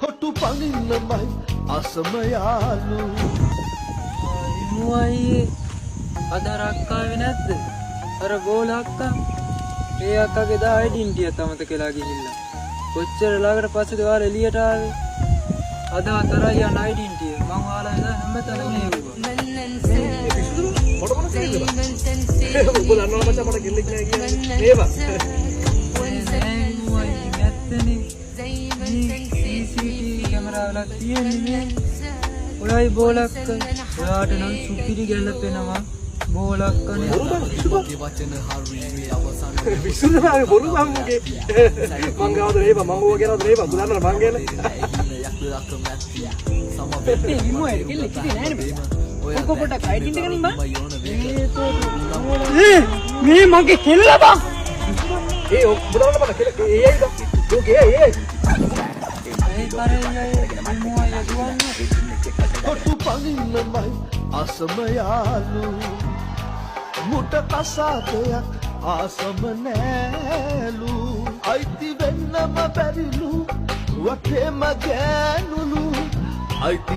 කොටු පනින්නමයි අසමයාලු මුවයි අද රක්කාවේ නැද්ද? අර ගෝල අක්කා. ඒ අක්කාගේ දා ඩින්ටිය තමත කියලා ගිහිල්ලා. කොච්චර ළඟට පස්සේද ඔයාලා එළියට ආවේ? අද අතරයි යන ඩින්ටිය. මං ඔයාලා ඉඳලා හැමතැනම හෙව්වා. මොඩ මොන කේද? ඔබ දන්නවද මචං මට කෙල්ලෙක් නෑ කියන්නේ. ඒවා. නෑ මුවයි නැත්තනේ. CCTV කැමරාවල තියෙන්නේ. ඔයයි බෝලක්ක. ඔයාට නම් සුපිරි ගැලපෙනවා. බෝලක්කනේ. විසුරුනාගේ බොරු මංගේ. මං ගාවද නේබා මං ඕවා කියනවද නේබා? ඔබ දන්නවද මං ගැන? මේ විමෝයේ කෙල්ල කිසි නෑනේ බං. ඔක පොඩක් අයිඩෙන්ටි ගනින් බං. මේ මගේ කෙල්ල බං. ඔබ දන්නවද මට කෙල්ල ඒයි බං. ඕකේ ඒයි. ඒ කරේ විමෝයේ දුවන්නේ. කොටු පනින්නමයි අසමයාලු මුට කසාදයක් ආසම නෑලු අයිති වෙන්නම බැරිලු වටේම ගෑනුලු අයිති